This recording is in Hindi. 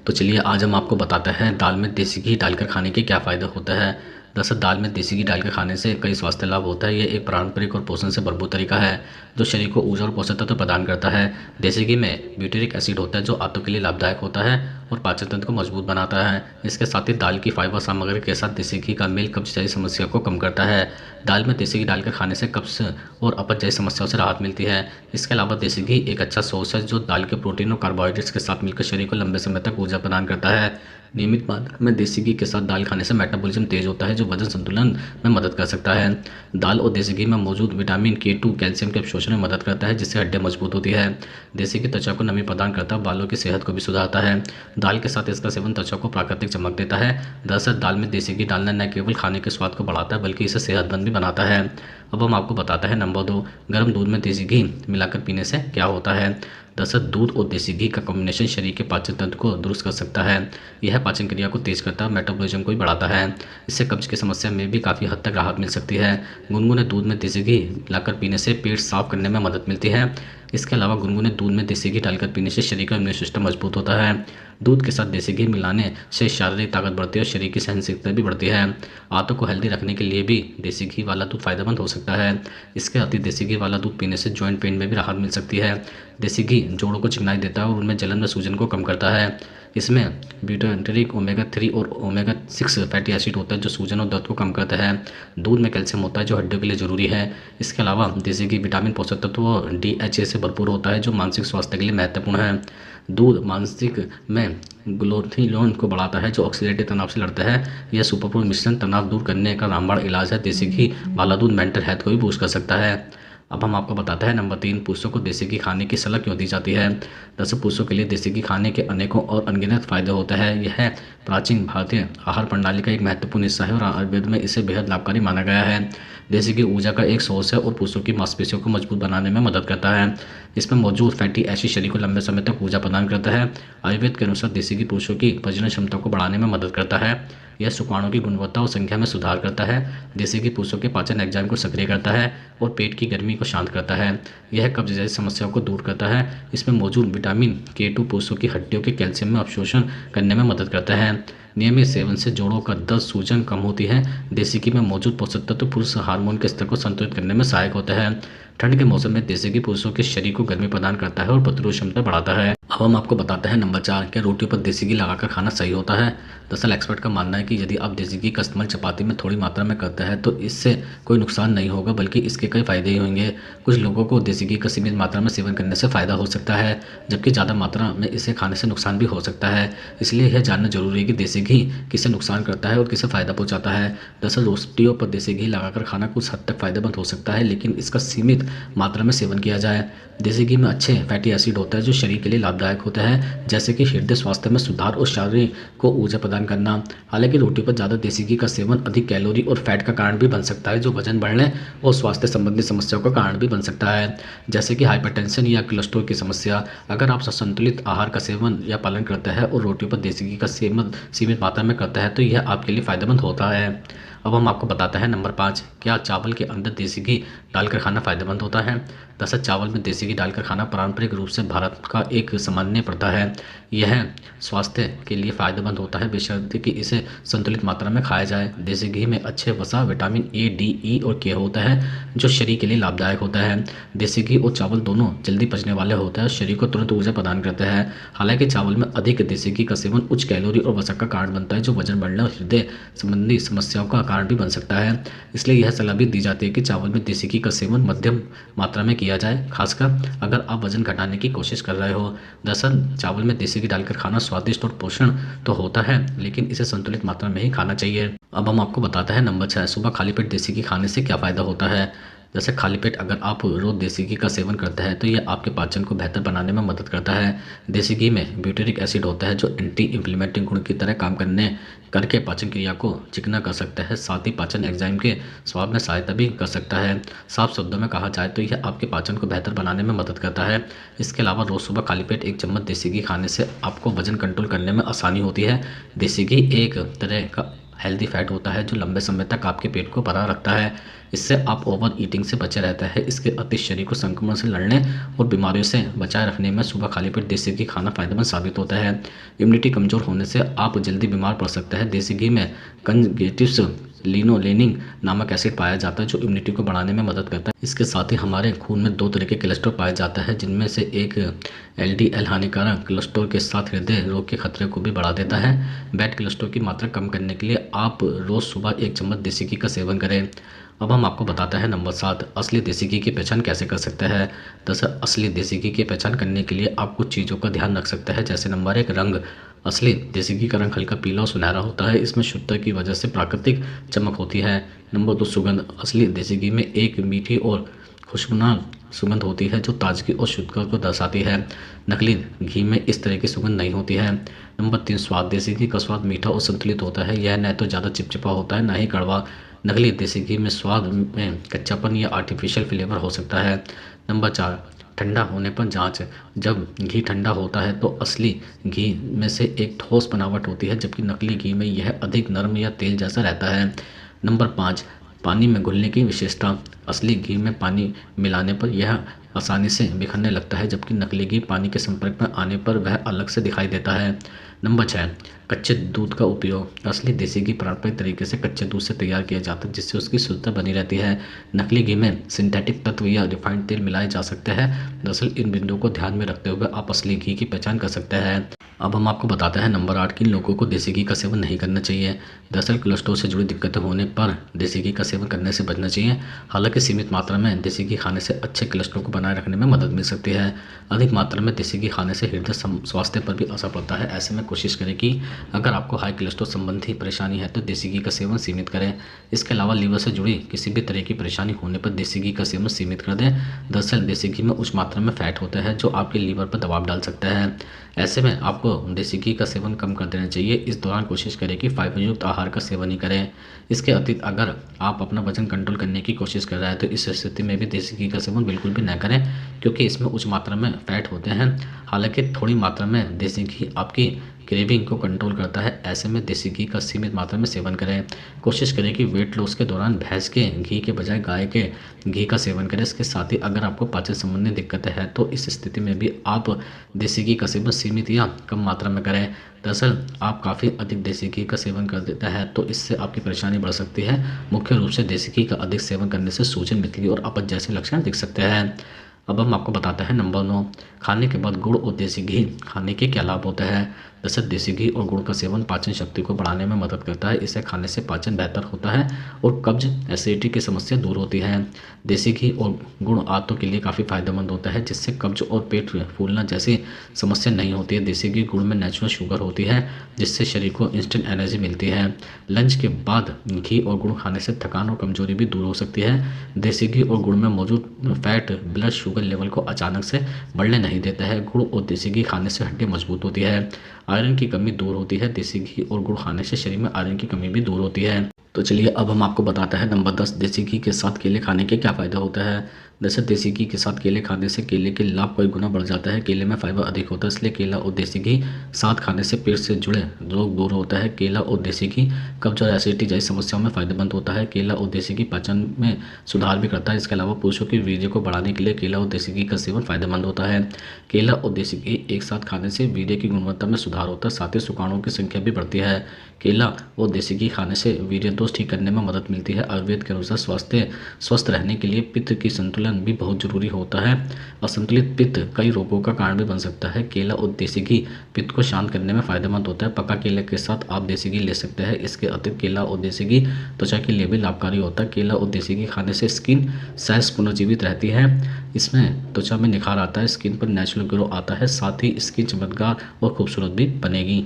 तो चलिए आज हम आपको बताते हैं दाल में देसी घी डालकर खाने के क्या फ़ायदे होते हैं। दरअसल दाल में देसी घी डालकर खाने से कई स्वास्थ्य लाभ होता है। ये एक पारंपरिक और पोषण से भरपूर तरीका है जो शरीर को ऊर्जा और पोषक तत्व प्रदान करता है। देसी घी में ब्यूटेरिक एसिड होता है जो आंतों के लिए लाभदायक होता है और पाचन तंत्र को मजबूत बनाता है। इसके साथ ही दाल की फाइबर सामग्री के साथ देसी घी का मेल कब्ज जैसी समस्या को कम करता है। दाल में देसी घी डालकर खाने से कब्ज और अपच जैसी समस्याओं से राहत मिलती है। इसके अलावा देसी घी एक अच्छा सोर्स है जो दाल के प्रोटीन और कार्बोहाइड्रेट्स के साथ मिलकर शरीर को लंबे समय तक ऊर्जा प्रदान करता है। नियमित मात्रा में देसी घी के साथ दाल खाने से मेटाबॉलिज्म तेज होता है जो वजन संतुलन में मदद कर सकता है। दाल और देसी घी में मौजूद विटामिन K2 कैल्शियम के अवशोषण में मदद करता है जिससे हड्डियां मजबूत होती है। देसी घी त्वचा को नमी प्रदान करता है, बालों की सेहत को भी सुधारता है। दाल के साथ इसका सेवन त्वचा को प्राकृतिक चमक देता है। दरअसल दाल में देसी घी डालना न केवल खाने के स्वाद को बढ़ाता है बल्कि इसे सेहतमंद भी बनाता है। अब हम आपको बताते हैं नंबर 2, गर्म दूध में देसी घी मिलाकर पीने से क्या होता है। दरअसल दूध और देसी घी का कॉम्बिनेशन शरीर के पाचन तंत्र को दुरुस्त कर सकता है। यह पाचन क्रिया को तेज करता है, मेटाबॉलिज्म को भी बढ़ाता है। इससे कब्ज की समस्या में भी काफ़ी हद तक राहत मिल सकती है। गुनगुने दूध में देसी घी मिलाकर पीने से पेट साफ करने में मदद मिलती है। इसके अलावा गुनगुने दूध में देसी घी डालकर पीने से शरीर का इम्यून सिस्टम मजबूत होता है। दूध के साथ देसी घी मिलाने से शारीरिक ताकत बढ़ती है और शरीर की सहनशीलता भी बढ़ती है। आंतों को हेल्दी रखने के लिए भी देसी घी वाला दूध फायदेमंद हो सकता है। इसके साथ ही देसी घी वाला दूध पीने से जॉइंट पेन में भी राहत मिल सकती है। देसी घी जोड़ों को चिकनाई देता है और उनमें जलन व सूजन को कम करता है। इसमें ब्यूटेरिक ओमेगा 3 और ओमेगा 6 फैटी एसिड होता है जो सूजन और दर्द को कम करता है। दूध में कैल्शियम होता है जो हड्डियों के लिए जरूरी है। इसके अलावा देसी घी विटामिन, पोषक तत्व और DHA से भरपूर होता है जो मानसिक स्वास्थ्य के लिए महत्वपूर्ण है। दूध मानसिक में ग्लूटाथियोन को बढ़ाता है जो ऑक्सीडेटिव तनाव से लड़ता है। यह सुपरफूड मिश्रण तनाव दूर करने का रामबाण इलाज है। देसी घी वाला दूध मेंटल हेल्थ को भी बूस्ट कर सकता है। अब हम आपको बताते हैं नंबर 3, पुरुषों को देसी घी खाने की सलाह क्यों दी जाती है। दरअसल पुरुषों के लिए देसी घी खाने के अनेकों और अनगिनत फायदे होते हैं। यह प्राचीन भारतीय आहार प्रणाली का एक महत्वपूर्ण हिस्सा है और आयुर्वेद में इसे बेहद लाभकारी माना गया है। देसी घी ऊर्जा का एक सोर्स है और पुरुषों की मांसपेशियों को मजबूत बनाने में मदद करता है। इसमें मौजूद फैटी एसिड शरीर को लंबे समय तक ऊर्जा प्रदान करता है। आयुर्वेद के अनुसार देसी घी पुरुषों की प्रजनन क्षमता को बढ़ाने में मदद करता है। यह शुक्राणुओं की गुणवत्ता और संख्या में सुधार करता है। देसी घी पुरुषों के पाचन एंजाइम को सक्रिय करता है और पेट की गर्मी को शांत करता है। यह कब्ज जैसी समस्याओं को दूर करता है। इसमें मौजूद विटामिन K2 पुरुषों की हड्डियों के कैल्शियम में अवशोषण करने में मदद करता है। नियमित सेवन से जोड़ों का दर्द, सूजन कम होती है। देसी घी में मौजूद पोषक तत्व पुरुष हार्मोन के स्तर को संतुलित करने में सहायक होता है। ठंड के मौसम में देसी घी पुरुषों के शरीर को गर्मी प्रदान करता है और प्रतिरोध क्षमता बढ़ाता है। अब हम आपको बताते हैं नंबर 4, क्या रोटियों पर देसी घी लगाकर खाना सही होता है। दरअसल एक्सपर्ट का मानना है कि यदि आप देसी घी का इस्तेमाल चपाती में थोड़ी मात्रा में करते हैं तो इससे कोई नुकसान नहीं होगा बल्कि इसके कई फायदे ही होंगे। कुछ लोगों को देसी घी का सीमित मात्रा में सेवन करने से फायदा हो सकता है जबकि ज़्यादा मात्रा में इसे खाने से नुकसान भी हो सकता है। इसलिए यह जानना जरूरी है कि देसी घी किसे नुकसान करता है और किसे फायदा पहुंचाता है। दरअसल रोटियों पर देसी घी लगाकर खाना कुछ हद तक फायदेमंद हो सकता है लेकिन इसका सीमित मात्रा में सेवन किया जाए। देसी घी में अच्छे फैटी एसिड होता है जो शरीर के लिए लाभदायक होता है जैसे कि हृदय स्वास्थ्य में सुधार और शरीर को ऊर्जा प्रदान करना। हालांकि रोटी पर ज़्यादा देसी घी का सेवन अधिक कैलोरी और फैट का कारण भी बन सकता है जो वजन बढ़ने और स्वास्थ्य संबंधी समस्याओं का कारण भी बन सकता है जैसे कि हाइपरटेंशन या कोलेस्ट्रॉल की समस्या। अगर आप संतुलित आहार का सेवन या पालन करते हैं और रोटियों पर देसी घी का सेवन सीमित मात्रा में करते हैं तो यह आपके लिए फायदेमंद होता है। अब हम आपको बताते हैं नंबर 5, क्या चावल के अंदर देसी घी डालकर खाना फायदेमंद होता है। दरअसल चावल में देसी घी डालकर खाना पारंपरिक रूप से भारत का एक सामान्य प्रथा है। यह स्वास्थ्य के लिए फायदेमंद होता है बशर्ते कि इसे संतुलित मात्रा में खाया जाए। देसी घी में अच्छे वसा, विटामिन A, D, E और K होता है जो शरीर के लिए लाभदायक होता है। देसी घी और चावल दोनों जल्दी पचने वाले होते हैं और शरीर को तुरंत ऊर्जा प्रदान करते हैं। हालांकि चावल में अधिक देसी घी का सेवन उच्च कैलोरी और वसा का कारण बनता है जो वजन बढ़ने और हृदय संबंधी समस्याओं का कारण भी बन सकता है। इसलिए यह सलाह भी दी जाती है कि चावल में देसी घी का सेवन मध्यम मात्रा में किया जाए, खासकर अगर आप वजन घटाने की कोशिश कर रहे हो। दरअसल चावल में देसी घी डालकर खाना स्वादिष्ट और पोषण तो होता है लेकिन इसे संतुलित मात्रा में ही खाना चाहिए। अब हम आपको बताते हैं नंबर 6, सुबह खाली पेट देसी घी खाने से क्या फायदा होता है। जैसे खाली पेट अगर आप रोज देसी घी का सेवन करते हैं तो यह आपके पाचन को बेहतर बनाने में मदद करता है। देसी घी में ब्यूटेरिक एसिड होता है जो एंटी इंफ्लेमेटरी गुण की तरह काम करके पाचन क्रिया को चिकना कर सकता है। साथ ही पाचन एंजाइम के स्वाद में सहायता भी कर सकता है। साफ शब्दों में कहा जाए तो यह आपके पाचन को बेहतर बनाने में मदद करता है। इसके अलावा रोज सुबह खाली पेट 1 चम्मच देसी घी खाने से आपको वजन कंट्रोल करने में आसानी होती है। देसी घी एक तरह का हेल्दी फैट होता है जो लंबे समय तक आपके पेट को भरा रखता है। इससे आप ओवर ईटिंग से बचे रहते हैं। इसके अतिरिक्त शरीर को संक्रमण से लड़ने और बीमारियों से बचाए रखने में सुबह खाली पेट देसी घी खाना फायदेमंद साबित होता है। इम्यूनिटी कमजोर होने से आप जल्दी बीमार पड़ सकते हैं। देसी घी में कंजगेटिव्स लिनोलेनिन नामक एसिड पाया जाता है जो इम्यूनिटी को बढ़ाने में मदद करता है। इसके साथ ही हमारे खून में 2 तरह के कोलेस्ट्रॉल पाया जाता है, जिनमें से एक एलडीएल हानिकारक कोलेस्ट्रॉल के साथ हृदय रोग के खतरे को भी बढ़ा देता है। बैड कोलेस्ट्रॉल की मात्रा कम करने के लिए आप रोज सुबह 1 चम्मच देसी घी का सेवन करें। अब हम आपको बताते हैं नंबर 7, असली देसी घी की पहचान कैसे कर सकते हैं। दरअसल असली देसी घी की पहचान करने के लिए आप कुछ चीज़ों का ध्यान रख सकते हैं, जैसे नंबर 1, रंग। असली देसी घी का रंग हल्का पीला और सुनहरा होता है। इसमें शुद्धता की वजह से प्राकृतिक चमक होती है। नंबर 2, सुगंध। असली देसी घी में एक मीठी और खुशबूदार सुगंध होती है जो ताजगी और शुद्धता को दर्शाती है। नकली घी में इस तरह की सुगंध नहीं होती है। नंबर 3, स्वाद। देसी घी का स्वाद मीठा और संतुलित होता है। यह न तो ज़्यादा चिपचिपा होता है, न ही कड़वा। नकली देसी घी में स्वाद में कच्चापन या आर्टिफिशियल फ्लेवर हो सकता है। नंबर 4, ठंडा होने पर जांच। जब घी ठंडा होता है तो असली घी में से एक ठोस बनावट होती है, जबकि नकली घी में यह अधिक नरम या तेल जैसा रहता है। नंबर 5, पानी में घुलने की विशेषता। असली घी में पानी मिलाने पर यह आसानी से बिखरने लगता है, जबकि नकली घी पानी के संपर्क में आने पर वह अलग से दिखाई देता है। नंबर 6, कच्चे दूध का उपयोग। असली देसी घी पारंपरिक तरीके से कच्चे दूध से तैयार किया जाता है, जिससे उसकी शुद्धता बनी रहती है। नकली घी में सिंथेटिक तत्व या रिफाइंड तेल मिलाए जा सकते हैं। दरअसल इन बिंदुओं को ध्यान में रखते हुए आप असली घी की पहचान कर सकते हैं। अब हम आपको बताते हैं नंबर 8, किन लोगों को देसी घी का सेवन नहीं करना चाहिए। दरअसल कोलेस्ट्रॉल से जुड़ी दिक्कतें होने पर देसी घी का सेवन करने से बचना चाहिए। हालांकि सीमित मात्रा में देसी घी खाने से अच्छे कोलेस्ट्रॉल को बनाए रखने में मदद मिल सकती है। अधिक मात्रा में देसी घी खाने से हृदय स्वास्थ्य पर भी असर पड़ता है। ऐसे में कोशिश करें कि अगर आपको हाई कोलेस्ट्रॉल संबंधी परेशानी है तो देसी घी का सेवन सीमित करें। इसके अलावा लीवर से जुड़ी किसी भी तरह की परेशानी होने पर देसी घी का सेवन सीमित कर दें। दरअसल देसी घी में उच्च मात्रा में फैट होता है जो आपके लीवर पर दबाव डाल सकता है। ऐसे में आपको देसी घी का सेवन कम कर देना चाहिए। इस दौरान कोशिश करें कि फाइबर युक्त आहार का सेवन ही करें। इसके अतिरिक्त अगर आप अपना वजन कंट्रोल करने की कोशिश कर रहे हैं तो इस स्थिति में भी देसी घी का सेवन बिल्कुल भी न करें, क्योंकि इसमें उच्च मात्रा में फैट होते हैं। हालांकि थोड़ी मात्रा में देसी घी आपकी क्रेविंग को कंट्रोल करता है। ऐसे में देसी घी का सीमित मात्रा में सेवन करें। कोशिश करें कि वेट लॉस के दौरान भैंस के घी के बजाय गाय के घी का सेवन करें। इसके साथ ही अगर आपको पाचन संबंधी दिक्कतें हैं तो इस स्थिति में भी आप देसी घी का सेवन सीमित या कम मात्रा में करें। दरअसल आप काफ़ी अधिक देसी घी का सेवन कर देता है तो इससे आपकी परेशानी बढ़ सकती है। मुख्य रूप से देसी घी का अधिक सेवन करने से सूजन, मितली और अपच जैसे लक्षण दिख सकते हैं। अब हम आपको बताते हैं नंबर 9, खाने के बाद गुड़ और देसी घी खाने के क्या लाभ होता है। दरअसल देसी घी और गुड़ का सेवन पाचन शक्ति को बढ़ाने में मदद करता है। इसे खाने से पाचन बेहतर होता है और कब्ज, एसिडिटी की समस्या दूर होती है। देसी घी और गुड़ आंतों के लिए काफ़ी फायदेमंद होता है, जिससे कब्ज और पेट फूलना जैसी समस्या नहीं होती है। देसी घी गुड़ में नेचुरल शुगर होती है, जिससे शरीर को इंस्टेंट एनर्जी मिलती है। लंच के बाद घी और गुड़ खाने से थकान और कमजोरी भी दूर हो सकती है। देसी घी और गुड़ में मौजूद फैट ब्लड शुगर लेवल को अचानक से बढ़ने नहीं देता है। गुड़ और देसी घी खाने से हड्डियां मजबूत होती है, आयरन की कमी दूर होती है। देसी घी और गुड़ खाने से शरीर में आयरन की कमी भी दूर होती है। तो चलिए अब हम आपको बताते हैं नंबर 10, देसी घी के साथ केले खाने के क्या फ़ायदा होता है। दरअसल देसी घी के साथ केले खाने से केले के लाभ कई गुना बढ़ जाता है। केले में फाइबर अधिक होता है, इसलिए केला और देसी घी साथ खाने से पेट से जुड़े रोग दूर होता है। केला और देसी घी कब्ज और एसिडिटी जैसी समस्याओं में फायदेमंद होता है। केला और देसी घी पाचन में सुधार भी करता है। इसके अलावा पुरुषों की वीर्य को बढ़ाने के लिए केला और देसी घी का सेवन फायदेमंद होता है। केला और देसी घी एक साथ खाने से वीर्य की गुणवत्ता में सुधार होता है, साथ ही शुक्राणुओं की संख्या भी बढ़ती है। केला और देसी घी खाने से वीर्य दोष ठीक करने में मदद मिलती है। आयुर्वेद के अनुसार स्वस्थ रहने के लिए पित्त की संतुलन भी बहुत जरूरी होता है। असंतुलित पित्त कई रोगों का कारण भी बन सकता है। केला और देसी घी पित्त को शांत करने में फायदेमंद होता है। पका केले के साथ आप देसी घी ले सकते हैं। इसके अतिरिक्त केला और देसी घी त्वचा के लिए भी लाभकारी होता है। केला और देसी घी खाने से स्किन सेल्स पुनर्जीवित रहती है। इसमें त्वचा में निखार आता है, स्किन पर नेचुरल ग्लो आता है, साथ ही स्किन चमकदार और खूबसूरत भी बनेगी।